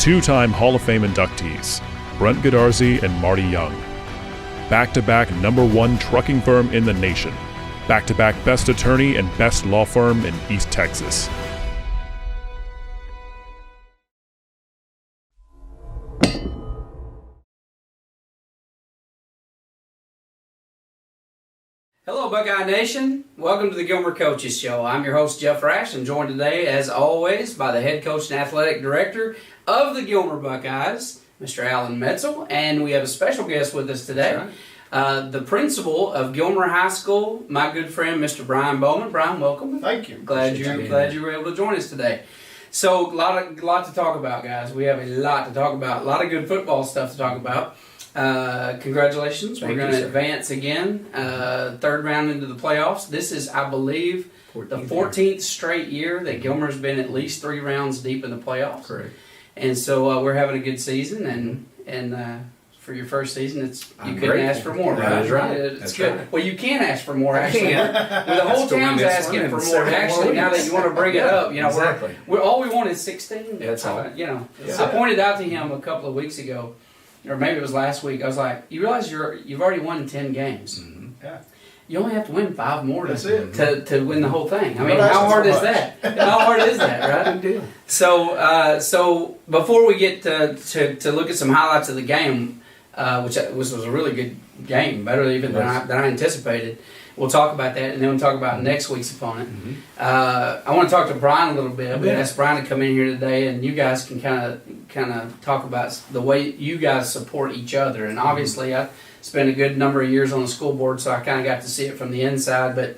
Two-time Hall of Fame inductees, Brent Godarzi and Marty Young. Back-to-back #1 trucking firm in the nation. Back-to-back best attorney and best law firm in East Texas. Hello, Buckeye Nation. Welcome to the Gilmer Coaches Show. I'm your host, Jeff Rash, and joined today, as always, by the head coach and athletic director of the Gilmer Buckeyes, Mr. Alan Metzel. And we have a special guest with us today, the principal of Gilmer High School, my good friend, Mr. Brian Bowman. Brian, welcome. Thank you. Glad you were able to join us today. So, a lot to talk about, guys. We have a lot to talk about. A lot of good football stuff to talk about. Congratulations. We're going to advance again. Third round into the playoffs. This is, I believe, the 14th straight year that Gilmer's been at least 3 rounds deep in the playoffs. Correct. And so we're having a good season, and for your first season, you couldn't ask for more, right? That is right. It's That's good. right. Well, you can ask for more, actually. Well, the whole town's asking for more. Actually, now that you want to bring it up, exactly. we're all we want is 16. That's all. I pointed out to him a couple of weeks ago, or maybe it was last week. I was like, "You realize you've already won 10 games. Mm-hmm. Yeah. You only have to win 5 more to win the whole thing. I mean, how hard is that? How hard is that, right?" Big deal. So before we get to look at some highlights of the game, which was a really good game, better even than I anticipated. We'll talk about that, and then we'll talk about next week's opponent. Mm-hmm. I want to talk to Brian a little bit. We asked Brian to come in here today, and you guys can kind of talk about the way you guys support each other. And obviously, I spent a good number of years on the school board, so I kind of got to see it from the inside. But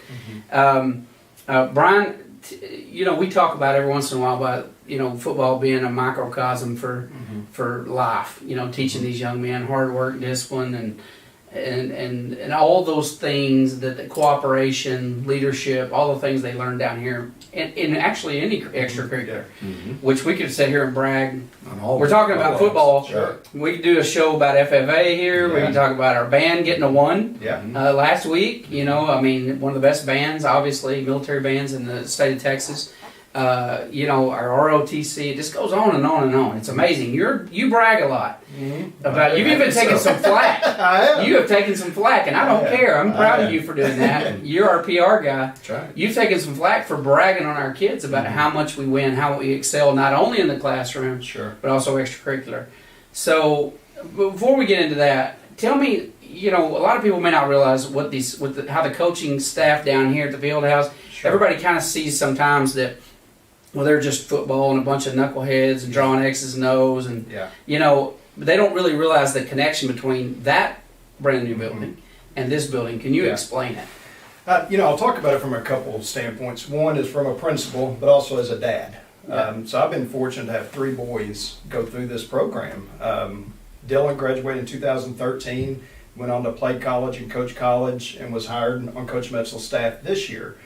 Brian, we talk about every once in a while about football being a microcosm for life. Teaching these young men hard work, discipline, and all those things, that the cooperation, leadership, all the things they learn down here, and actually any extracurricular, which we could sit here and brag. We're talking about football. Sure. We could do a show about FFA here. Yeah. We can talk about our band getting a 1 last week. One of the best bands, obviously, military bands in the state of Texas. Our ROTC, it just goes on and on and on. It's amazing. You brag a lot about. You've even taken some flack. I have. You have taken some flack, and I don't care. I'm proud of you for doing that. You're our PR guy. That's right. You've taken some flack for bragging on our kids about how much we win, how we excel, not only in the classroom, but also extracurricular. So before we get into that, tell me. A lot of people may not realize how the coaching staff down here at the field house. Sure. Everybody kind of sees sometimes that. Well, they're just football and a bunch of knuckleheads and drawing X's and O's, and but they don't really realize the connection between that brand new building and this building. Can you explain it? I'll talk about it from a couple of standpoints. One is from a principal, but also as a dad. So I've been fortunate to have 3 boys go through this program. Dylan graduated in 2013, went on to play college and coach college, and was hired on Coach Metzel's staff this year.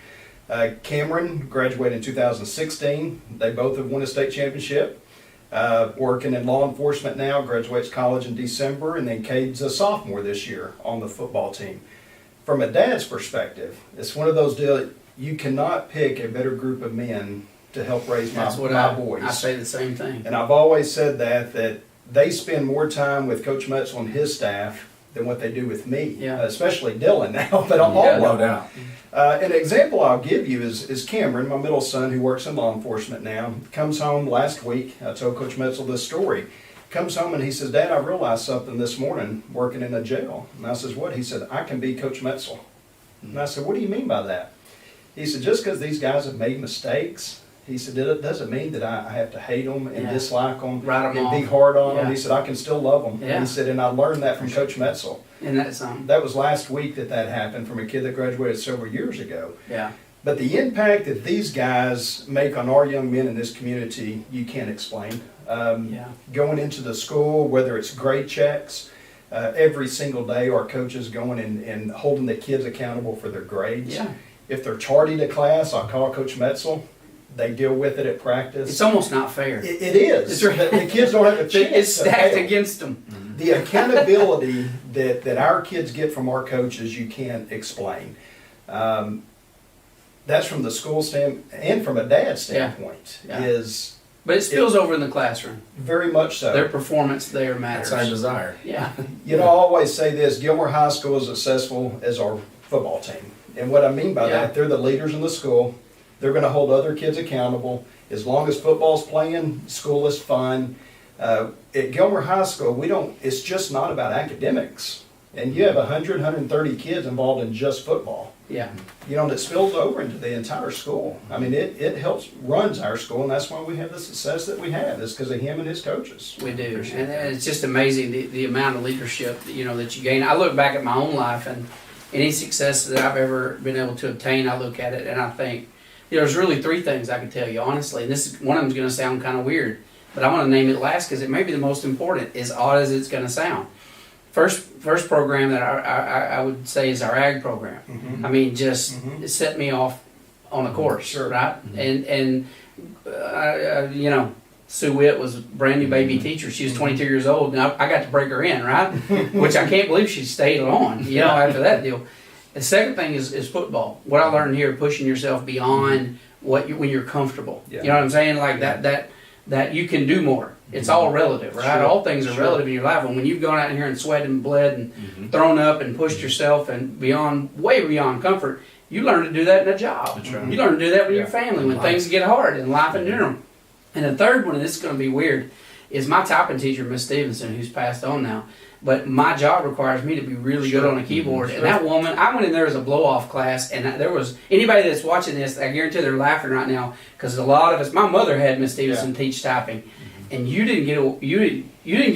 Cameron graduated in 2016. They both have won a state championship. Working in law enforcement now, graduates college in December, and then Cade's a sophomore this year on the football team. From a dad's perspective, it's one of those deals, you cannot pick a better group of men to help raise my boys. I say the same thing. And I've always said that they spend more time with Coach Metzel and his staff than what they do with me, especially Dylan now, but all of them. An example I'll give you is Cameron, my middle son, who works in law enforcement now, comes home last week. I told Coach Metzel this story. Comes home and he says, "Dad, I realized something this morning working in a jail." And I says, "What?" He said, "I can be Coach Metzel." And I said, "What do you mean by that?" He said, "Just because these guys have made mistakes," he said, "it doesn't mean that I have to hate them and dislike them and be hard on them." He said, "I can still love them." And he said, "And I learned that from Coach Metzel." And that's something. That was last week that happened from a kid that graduated several years ago. Yeah. But the impact that these guys make on our young men in this community, you can't explain. Going into the school, whether it's grade checks, every single day our coaches going and holding the kids accountable for their grades. Yeah. If they're tardy to class, I'll call Coach Metzel. They deal with it at practice. It's almost not fair. It is. The kids don't have a chance. It's stacked against them. The accountability that our kids get from our coaches, you can't explain. That's from the school stand and from a dad's standpoint. Is But it spills over in the classroom. Very much so. Their performance there matters. That's our desire. Yeah. You know, I always say this, Gilmore High School is as successful as our football team. And what I mean by Yeah. that, they're the leaders in the school. They're going to hold other kids accountable. As long as football's playing, school is fun. At Gilmore High School, it's just not about academics. And you have 100, 130 kids involved in just football. Yeah. You know, and it spills over into the entire school. I mean, it helps, runs our school, and that's why we have the success that we have, is because of him and his coaches. We do, and it's just amazing the amount of leadership that you gain. I look back at my own life, and any success that I've ever been able to obtain, I look at it and I think there's really three things I can tell you honestly. And one of them's going to sound kind of weird, but I want to name it last because it may be the most important. As odd as it's going to sound, first program that I would say is our ag program. Mm-hmm. I mean, just it set me off on a course, Sure. right? And Sue Witt was a brand new baby teacher. She was 22 years old, and I got to break her in, right? Which I can't believe she stayed on, after that deal. The second thing is football. What I learned here, pushing yourself beyond when you're comfortable. Yeah. You know what I'm saying? Like that you can do more. It's all relative, right? Sure. All things are Sure. relative in your life. And when you've gone out here and sweated and bled and thrown up and pushed yourself and way beyond comfort, you learn to do that in a job. That's right. You learn to do that with your Yeah. family when Life. things get hard in life in general. And the third one, and this is going to be weird, is my typing teacher, Miss Stevenson, who's passed on now. But my job requires me to be really good on a keyboard. And that woman, I went in there as a blow-off class, and there was anybody that's watching this, I guarantee they're laughing right now because a lot of us. My mother had Miss Stevenson teach typing, and you didn't get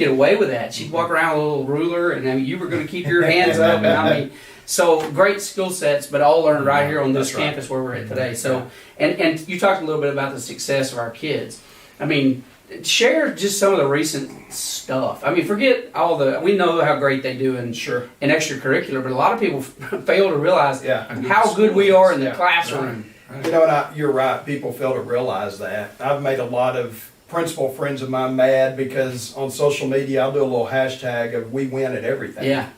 away with that. She'd walk around with a little ruler, and I mean, you were going to keep your hands up. And I mean, so great skill sets, but all learned right here on this That's right. campus where we're at today. So, and you talked a little bit about the success of our kids. I mean, share just some of the recent stuff. I mean, forget we know how great they do in extracurricular, but a lot of people fail to realize how good we are in the classroom. Right. You know, and you're right, people fail to realize that. I've made a lot of principal friends of mine mad because on social media I'll do a little hashtag of we win at everything. Yeah.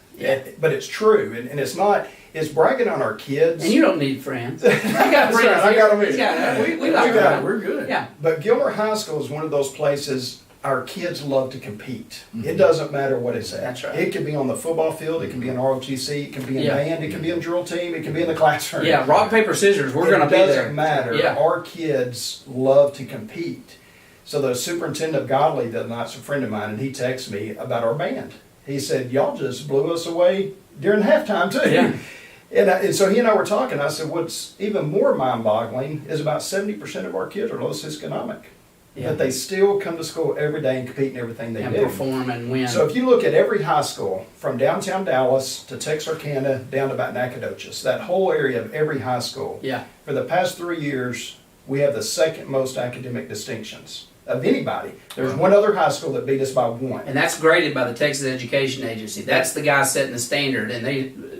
But it's true, and it's bragging on our kids. And you don't need friends. You got friends. I got 'em here. We like that. We're good. Yeah. But Gilmore High School is one of those places our kids love to compete. Mm-hmm. It doesn't matter what it's at. That's right. It can be on the football field, it can be in ROTC, it can be in Yeah. band, it can be in drill team, it can be in the classroom. Yeah, rock, paper, scissors. We're going to be It there. doesn't matter. Yeah. Our kids love to compete. So the superintendent of Godly the other night's a friend of mine, and he texted me about our band. He said, y'all just blew us away during halftime too. Yeah. And so he and I were talking. I said, what's even more mind-boggling is about 70% of our kids are low socioeconomic. Yeah. But they still come to school every day and compete in everything they And do. perform and win. So if you look at every high school, from downtown Dallas to Texarkana down to about Nacogdoches, that whole area of every high school, yeah. for the past 3 years, we have the second most academic distinctions of anybody. There's one other high school that beat us by one. And that's graded by the Texas Education Agency. That's the guy setting the standard. And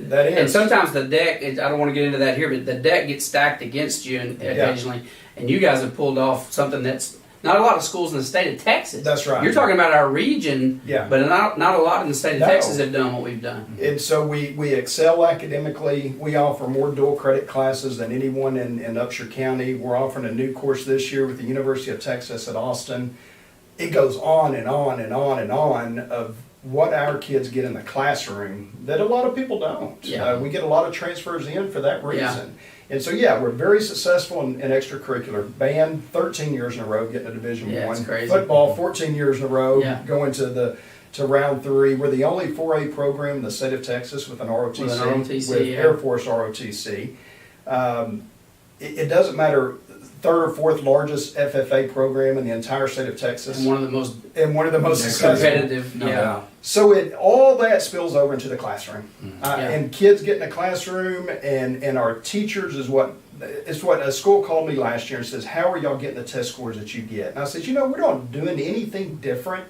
That is. And sometimes the deck, I don't want to get into that here, but the deck gets stacked against you occasionally. And you guys have pulled off something that's not a lot of schools in the state of Texas. That's right. You're talking about our region, Yeah. but not a lot in the state of No. Texas have done what we've done. And so we excel academically. We offer more dual credit classes than anyone in Upshur County. We're offering a new course this year with the University of Texas at Austin. It goes on and on and on and on of what our kids get in the classroom that a lot of people don't. Yeah. We get a lot of transfers in for that reason. Yeah. And so, we're very successful in extracurricular. Band, 13 years in a row, getting to Division Yeah, I. it's crazy. Football, 14 years in a row, Yeah. going to round 3. We're the only 4A program in the state of Texas with an ROTC, With an ROTC, with yeah. Air Force ROTC. It doesn't matter, third or fourth largest FFA program in the entire state of Texas, And one of the most and one of the most successful. competitive. No yeah. doubt. So all that spills over into the classroom, Yeah. and kids get in the classroom, and our teachers is what a school called me last year and says, "How are y'all getting the test scores that you get?" And I said, "We're not doing anything different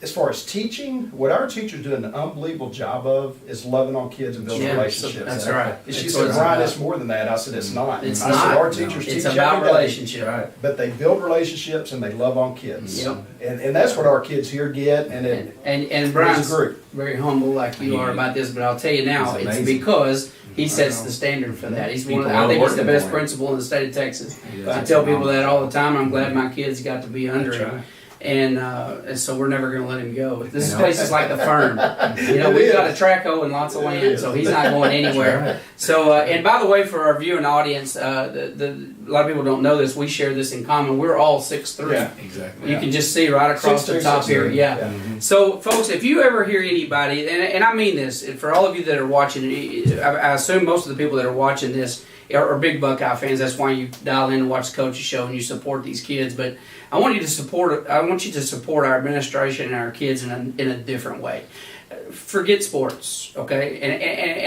as far as teaching, what our teachers do an unbelievable job of is loving on kids and building Yeah, relationships. that's right. And she That's said, what it's Brian, about. it's more than that. I said, it's not. It's I not. said, our No. teachers teach It's about every day, relationship. Right. but they build relationships and they love on kids. Yep. And that's what our kids here get. And it, And Brian's great. very humble like you are about this, but I'll tell you now, He's it's amazing. because he sets know. the standard for that. He's one of, People I love think he's the working best for him. principal in the state of Texas. He does. I tell people that all the time. I'm glad my kids got to be under That's him. right. And so we're never going to let him go. This No. place is like the firm. You know, It we've is. got a track hoe and lots of It land, is. so he's not going anywhere. Right. So, and by the way, for our viewing audience, a lot of people don't know this. We share this in common. We're all 6'3". Yeah. Exactly. You can just see right across the 6'2", top here. 6'3". Yeah. Mhm. So, folks, if you ever hear anybody, and I mean this, and for all of you that are watching, I assume most of the people that are watching this are big Buckeye fans. That's why you dial in and watch the coaches show and you support these kids. But I want you to support our administration and our kids in a different way. Forget sports, okay?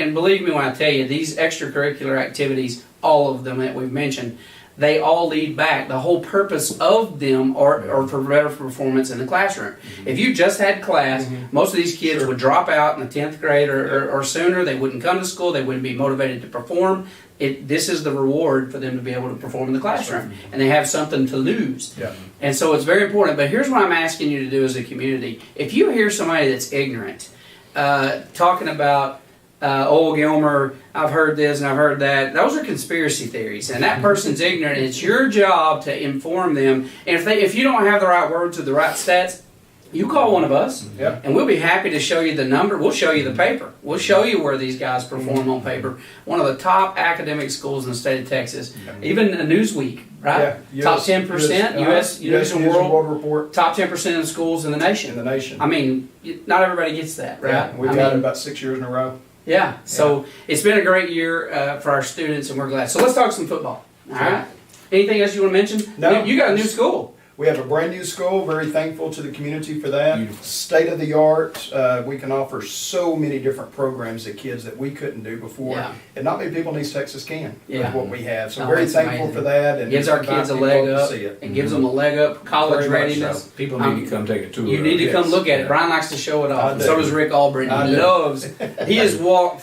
And believe me when I tell you, these extracurricular activities, all of them that we've mentioned, they all lead back. The whole purpose of them are for better performance in the classroom. If you just had class, most of these kids would drop out in the 10th grade or sooner. They wouldn't come to school. They wouldn't be motivated to perform. This is the reward for them to be able to perform in the classroom. And they have something to lose. Yeah. And so it's very important. But here's what I'm asking you to do as a community. If you hear somebody that's ignorant, talking about, Gilmer, I've heard this and I've heard that. Those are conspiracy theories, and that person's ignorant. It's your job to inform them. And if you don't have the right words or the right stats, you call one of us, Yep. and we'll be happy to show you the number. We'll show you the paper. We'll show you where these guys perform on paper. One of the top academic schools in the state of Texas. Even a Newsweek, right? Yeah. Top 10%, US News and World, Report top 10% of schools in the in nation. the nation. I mean, not everybody gets that, right? Yeah, we've I got it mean, about 6 years in a row. yeah, so it's been a great year for our students, and we're glad. So let's talk some football. All right. Anything else you want to mention? No. You got a new school. We have a brand new school, very thankful to the community for that. Beautiful. State of the art. We can offer so many different programs to kids that we couldn't do before. Yeah. And not many people in East Texas can Yeah. with what we have. So Oh, very that's thankful amazing. for that. And Gives our invite kids a people leg to up. see it. It gives them a leg up. College Very much readiness. so. People need to come take a tour. You need to Yes. come look at it. Yeah. Brian likes to show it I off. And do. so does Rick Albritton. I He do. loves. He has walked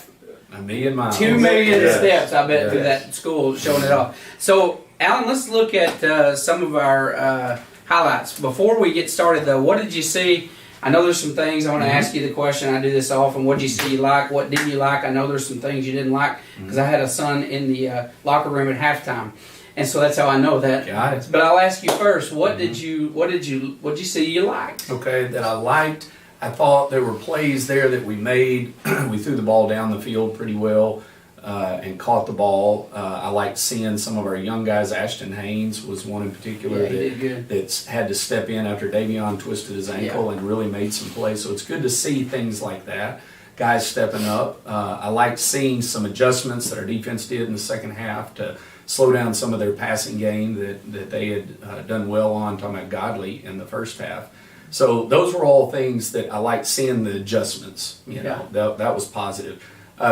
1,000,000 miles. 2 million Yes. steps, I bet, through Yes. that school showing it off. So, Alan, let's look at some of our highlights. Before we get started, though, what did you see? I know there's some things. I want to ask you the question. I do this often. What did you see you like? What didn't you like? I know there's some things you didn't like because I had a son in the locker room at halftime, and so that's how I know that. Got it. But I'll ask you first. What did you see you liked? Okay, that I liked. I thought there were plays there that we made. We threw the ball down the field pretty well and caught the ball. I liked seeing some of our young guys. Ashton Haynes was one in particular Yeah, he did good. that's had to step in after Davion twisted his ankle and really made some plays. So it's good to see things like that. Guys stepping up. I liked seeing some adjustments that our defense did in the second half to slow down some of their passing game that they had done well on, talking about Godley in the first half. So those were all things that I liked seeing the adjustments. You know, that was positive.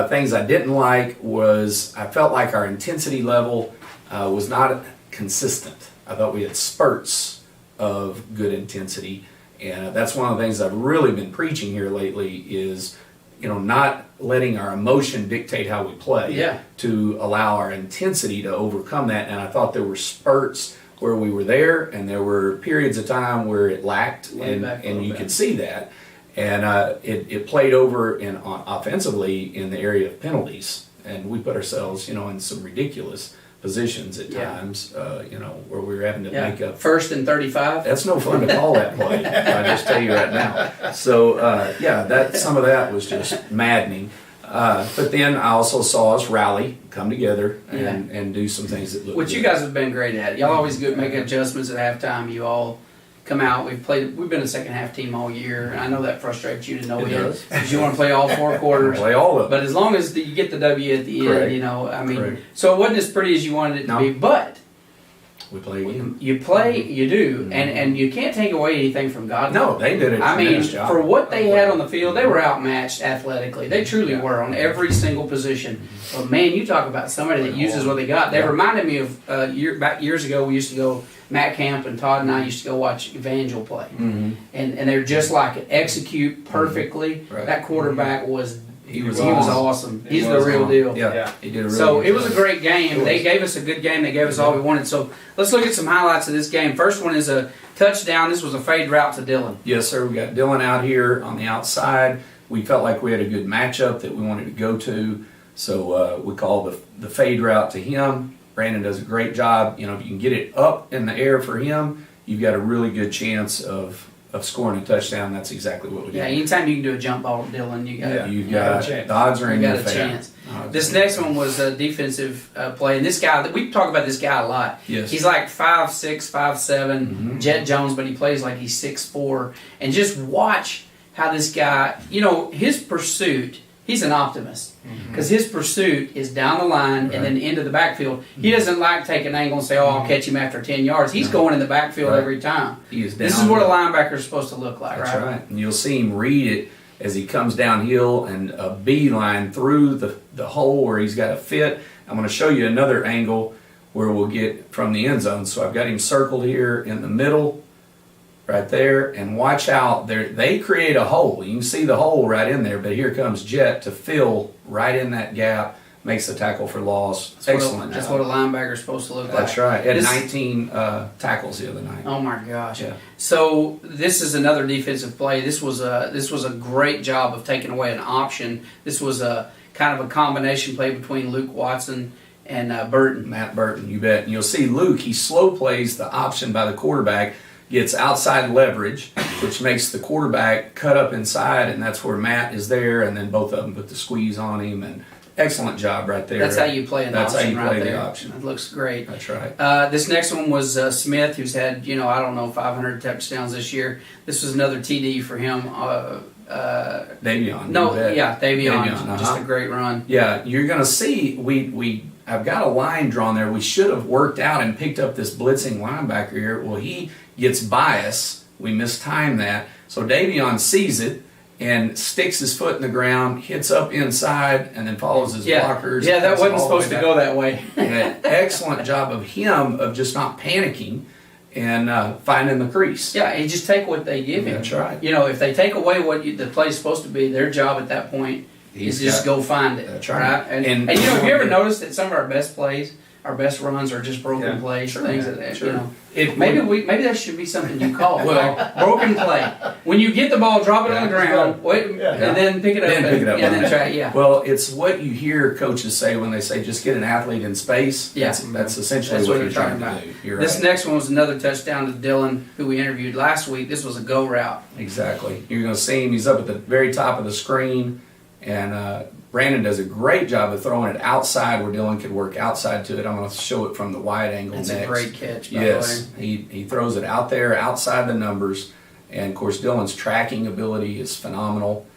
Things I didn't like was I felt like our intensity level was not consistent. I thought we had spurts of good intensity, and that's one of the things I've really been preaching here lately is, you know, not letting our emotion dictate how we play. Yeah. To allow our intensity to overcome that. And I thought there were spurts where we were there, and there were periods of time where it lacked, and you could see that. And it played over offensively in the area of penalties, and we put ourselves, you know, in some ridiculous positions at times, you know, where we were having to make up. 1st and 35. That's no fun to call that play. I just tell you right now. So some of that was just maddening. But then I also saw us rally, come together, and do some things that looked Which good. you guys have been great at. Y'all always make adjustments at halftime. You all come out. We've been a second half team all year. And I know that frustrates you to no It end does. because you want to play all 4 quarters. Play all of it. But as long as you get the W at the Correct. end, you know, I mean, Correct. so it wasn't as pretty as you wanted it to No. be. But We play again. you play, you do, and you can't take away anything from God. No, they did it. I mean, for what they had on the field, they were outmatched athletically. They truly were on every single position. But man, you talk about somebody that uses what they got. They reminded me of back years ago. We used to go Matt Camp and Todd and I used to go watch Evangel play, and they're just like it. Execute perfectly. Right. That quarterback was He was awesome. He's the real deal. Yeah, he did a really So good it was a job. great game. They gave us a good game. They gave us all we wanted. So let's look at some highlights of this game. First one is a touchdown. This was a fade route to Dylan. Yes, sir. We got Dylan out here on the outside. We felt like we had a good matchup that we wanted to go to, so we called the fade route to him. Brandon does a great job. You know, if you can get it up in the air for him, you've got a really good chance of scoring a touchdown. That's exactly what we did. Yeah, anytime you can do a jump ball to Dylan, you got You've got a chance. the odds are in you your got a favor. chance. This next one was a defensive play, and this guy, we talk about this guy a lot. Yes. He's like 5'6", 5'7", Jet Jones, but he plays like he's 6'4". And just watch how this guy, you know, his pursuit, he's an optimist. Because his pursuit is down the line and then into the backfield. He doesn't like take an angle and say, I'll catch him after 10 yards. He's going in the backfield Right. every time. He is This down is what a low. linebacker is supposed to look like, That's right? right. And you'll see him read it as he comes downhill and a beeline through the hole where he's got to fit. I'm going to show you another angle where we'll get from the end zone. So I've got him circled here in the middle, right there, and watch out. They create a hole. You can see the hole right in there, but here comes Jet to fill right in that gap, makes the tackle for loss. Excellent That's job. what a linebacker is supposed to look like. That's right. He had This- 19 tackles the other night. Oh my gosh! Yeah. So this is another defensive play. This was a great job of taking away an option. This was a kind of a combination play between Luke Watson and Burton. Matt Burton, you bet. And you'll see Luke, he slow plays the option by the quarterback, gets outside leverage, which makes the quarterback cut up inside, and that's where Matt is there, and then both of them put the squeeze on him, and excellent job right there. That's how you play an That's option how you right play the there. option. It looks great. That's right. This next one was Smith, who's had 500 touchdowns this year. This was another TD for him. Davion. No, you bet. yeah, Davion, Davion, just a great run. Yeah, you're going to see, I've got a line drawn there. We should have worked out and picked up this blitzing linebacker here. Well, he gets bias. We mistime that. So Davion sees it and sticks his foot in the ground, hits up inside, and then follows his blockers. Yeah, that Puts it wasn't all the way supposed to back. go that way. An excellent job of him of just not panicking and finding the crease. Yeah, and just take what they give him. That's right. If they take away what the play's supposed to be, their job at that point is just go find it. That's right. And have you ever noticed that some of our best plays, our best runs are just broken Yeah, plays, sure, things yeah, that sure. maybe that should be something you call. Well, broken play. When you get the ball, drop it on the ground, wait, and then pick it up, Then pick it up. and then try. Yeah. Well, it's what you hear coaches say when they say just get an athlete in space. Yeah. That's essentially That's what what you're they're trying talking to do. You're This right. next one was another touchdown to Dylan, who we interviewed last week. This was a go route. Exactly. You're going to see him. He's up at the very top of the screen, and Brandon does a great job of throwing it outside where Dylan could work outside to it. I'm going to show it from the wide angle That's next. a great catch, by Yes, the way. he throws it out there, outside the numbers, and of course Dylan's tracking ability is phenomenal.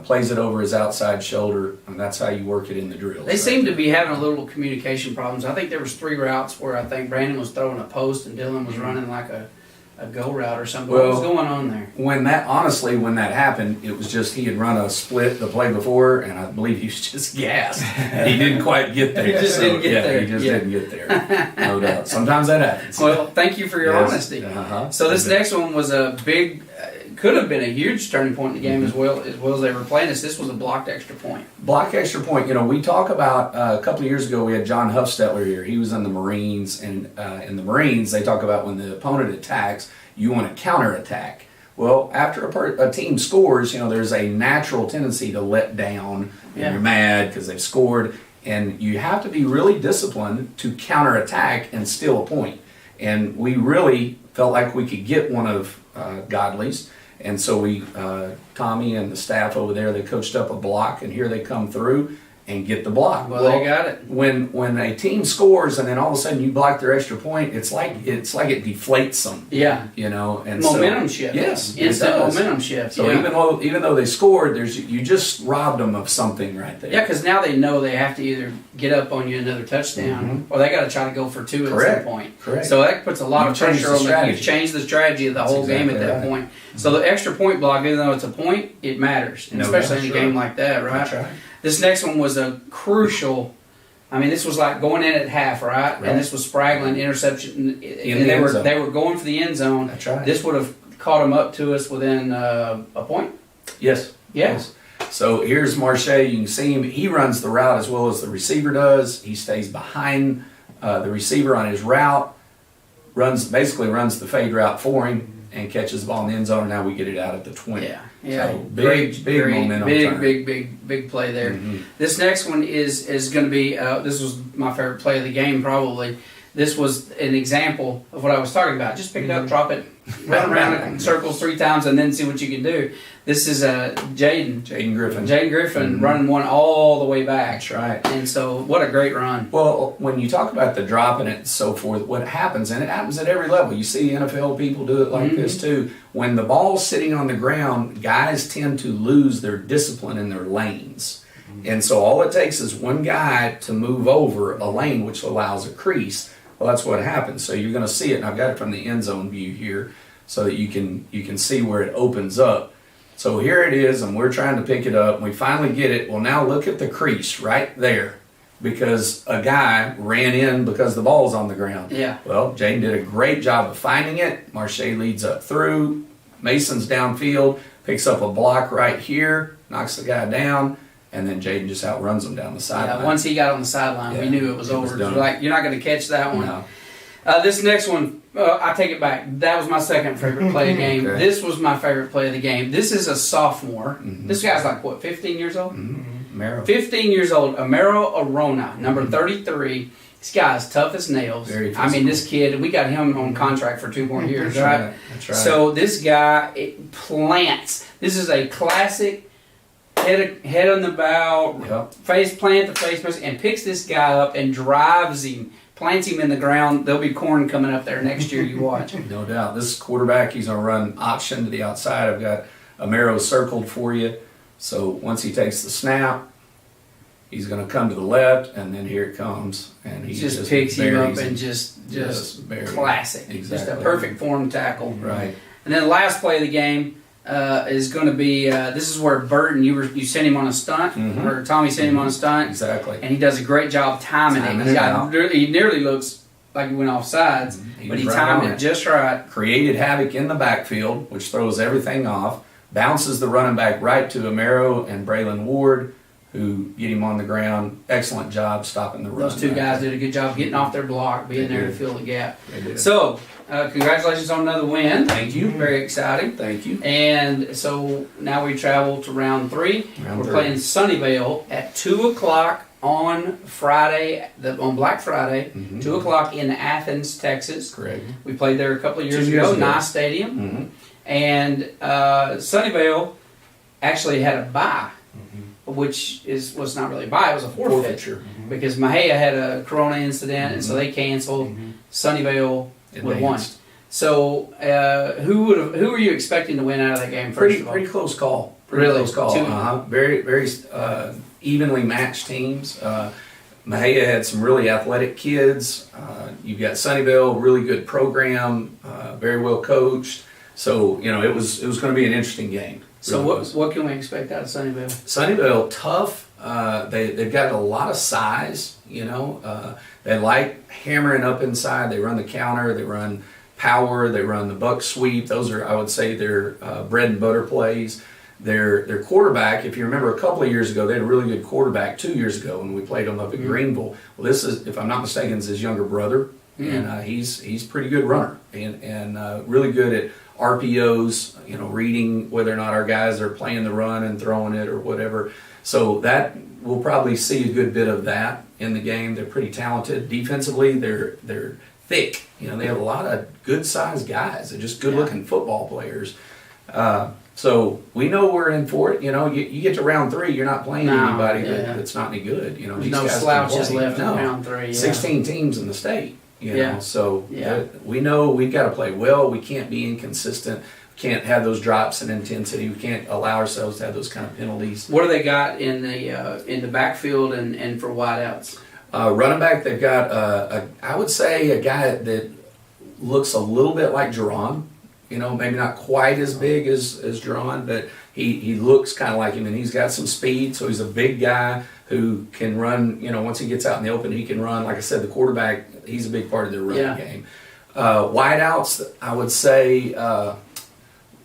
Plays it over his outside shoulder, and that's how you work it in the drills. They seem to be having a little communication problems. I think there was 3 routes where I think Brandon was throwing a post and Dylan was running like a go route or something. What was Well, going on there? When that happened, it was just he had run a split the play before, and I believe he was just gassed. He didn't quite get there. He just didn't get there. He just Yeah. didn't get there. No doubt. Sometimes that happens. Well, thank you for your Yes. honesty. Uh-huh. So this You bet. next one was a big, could have been a huge turning point in the game as well as they were playing this. This was a blocked extra point. Block extra point. We talk about a couple of years ago. We had John Huffstetler here. He was in the Marines, and in the Marines, they talk about when the opponent attacks, you want to counterattack. Well, after a team scores, there's a natural tendency to let down, and Yeah. you're mad because they've scored, and you have to be really disciplined to counterattack and steal a point. And we really felt like we could get one of Godley's. And so Tommy and the staff over there, they coached up a block, and here they come through and get the block. Well, they got it. When a team scores and then all of a sudden you block their extra point, it's like it deflates them. Yeah. And Momentum shift. Yes, it Instant does. momentum shift. So yeah. even though they scored, you just robbed them of something right there. Yeah, because now they know they have to either get up on you another touchdown, or they got to try to go for 2 at Correct. some point. Correct. So that puts a lot You've of pressure changed the on them. strategy. You've changed the strategy of the That's whole game at exactly that right. point. So the extra point block, even though it's a point, it matters, and No especially doubt, in a sure. game like that, right? That's right. This next one was a crucial I mean, this was like going in at half, right? And this was Spraglin interception, and they were going for the end zone. That's right. This would have caught them up to us within a point. Yes. Yeah. Yes. So here's Marche. You can see him. He runs the route as well as the receiver does. He stays behind the receiver on his route, basically runs the fade route for him, and catches the ball in the end zone. And now we get it out at the 20. Yeah. Yeah. So big momentum. Big play there. Mm-hmm. This next one is going to be. This was my favorite play of the game, probably. This was an example of what I was talking about. Just pick it up, drop it, run around in circles 3 times, and then see what you can do. This is Jaden Griffin running one all the way back. That's right. And so, what a great run. Well, when you talk about the dropping it and so forth, what happens, and it happens at every level. You see NFL people do it like this too. When the ball's sitting on the ground, guys tend to lose their discipline in their lanes. And so all it takes is one guy to move over a lane, which allows a crease. Well, that's what happens. So you're going to see it, and I've got it from the end zone view here so that you can see where it opens up. So here it is, and we're trying to pick it up, and we finally get it. Well, now look at the crease right there because a guy ran in because the ball's on the ground. Yeah. Well, Jaden did a great job of finding it. Marche leads up through. Mason's downfield, picks up a block right here, knocks the guy down, and then Jaden just outruns him down the sideline. Yeah, once he got on the sideline, we knew it was over. Like, you're not going to catch that one. No. This next one, I take it back. That was my second favorite play of the game. Okay. This was my favorite play of the game. This is a sophomore. This guy's like, what, 15 years old? Amaro. 15 years old. Amaro Arona, number 33. This guy's tough as nails. Very I mean, this kid, we got him on contract for 2 more years, right? That's right. So this guy plants. This is a classic head on the bow, face plant to face mask, and picks this guy up and drives him, plants him in the ground. There'll be corn coming up there next year. You watch. No doubt. This quarterback, he's going to run option to the outside. I've got Amaro circled for you. So once he takes the snap, he's going to come to the left, and then here it comes, and he just picks him up and just classic. Exactly. Just a perfect form tackle. Right. And then the last play of the game is going to be this is where Burton you sent him on a stunt, or Tommy sent him on a stunt, Exactly. and he does a great job timing it. He nearly looks like he went off sides, but he timed it just right. Created havoc in the backfield, which throws everything off. Bounces the running back right to Amaro and Braylon Ward, who get him on the ground. Excellent job stopping the run. Those 2 guys did a good job getting off their block, being there to fill the gap. They did. So, congratulations on another win. Thank you. Very exciting. Thank you. And so now we travel to round 3. Round We're 3. playing Sunnyvale at 2 o'clock on Friday, on Black Friday, 2 o'clock in Athens, Texas. Correct. We played there a couple of years 2 years ago, ago. nice stadium. And Sunnyvale actually had a bye, which was not really a bye, it was a forfeiture. Because Mahia had a corona incident, and so they canceled. Sunnyvale would have won. So who were you expecting to win out of that game first of all? Pretty close call. Really? Close call. Very, very evenly matched teams. Mahia had some really athletic kids. You've got Sunnyvale, really good program, very well coached. So it was going to be an interesting game. So what can we expect out of Sunnyvale? Sunnyvale, tough. They've got a lot of size. They like hammering up inside. They run the counter. They run power. They run the buck sweep. Those are, I would say, their bread and butter plays. Their quarterback, if you remember a couple of years ago, they had a really good quarterback 2 years ago when we played them up at Greenville. Well, this is, if I'm not mistaken, is his younger brother, and he's pretty good runner and really good at RPOs, reading whether or not our guys are playing the run and throwing it or whatever. So that we'll probably see a good bit of that in the game. They're pretty talented defensively. They're thick. They have a lot of good sized guys. They're just good looking football players. So we know we're in for it. You get to round 3, you're not playing anybody that's not any good. There's no slouches left in round 3. Yeah. 16 teams in the state. So Yeah. we know we've got to play well. We can't be inconsistent. We can't have those drops in intensity. We can't allow ourselves to have those kind of penalties. What do they got in the backfield and for wideouts? Running back, they've got I would say a guy that looks a little bit like Jerron. maybe not quite as big as Drawn, but he looks kind of like him, and he's got some speed, so he's a big guy who can run, once he gets out in the open, he can run. Like I said, the quarterback, he's a big part of their running game. Wideouts, I would say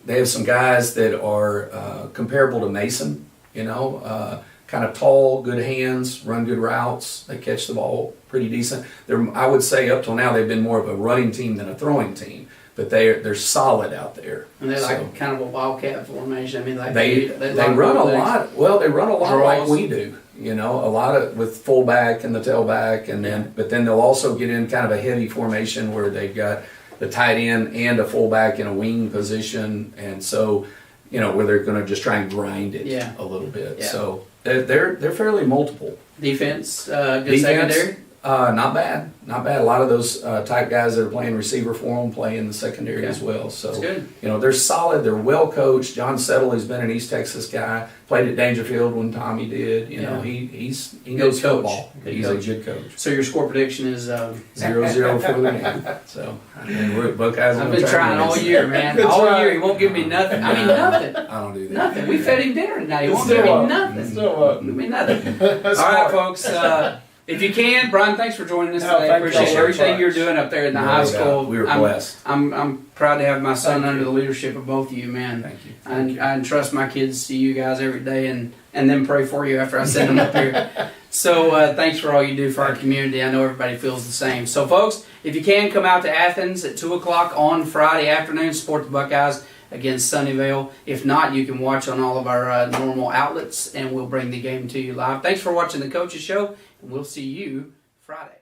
they have some guys that are comparable to Mason, kind of tall, good hands, run good routes. They catch the ball pretty decent. I would say up till now they've been more of a running team than a throwing team, but they're solid out there. And they're like kind of a wildcat formation. I mean, like they run a lot. Well, they run a lot like we do. A lot of with fullback and the tailback, but then they'll also get in kind of a heavy formation where they've got the tight end and a fullback in a wing position, and so where they're going to just try and grind it a little bit. Yeah. So they're fairly multiple. Defense, good secondary. Not bad. A lot of those type guys that are playing receiver for them play in the secondary as well. So that's good. They're solid. They're well coached. John Settle has been an East Texas guy. Played at Dangerfield when Tommy did. He knows football. He's a good coach. So your score prediction is 0-0 for the game. So Buckeyes. I've been trying all year, man. All year he won't give me nothing. I mean nothing. I don't do that. Nothing. We fed him dinner tonight. He won't give me nothing. Give me nothing. All right, folks. If you can, Brian, thanks for joining us today. I appreciate everything you're doing up there in the high school. We were blessed. I'm proud to have my son under the leadership of both of you, man. Thank you. I entrust my kids to you guys every day and then pray for you after I send them up here. So thanks for all you do for our community. I know everybody feels the same. So, folks, if you can, come out to Athens at 2 o'clock on Friday afternoon, support the Buckeyes against Sunnyvale. If not, you can watch on all of our normal outlets, and we'll bring the game to you live. Thanks for watching the Coaches Show, and we'll see you Friday.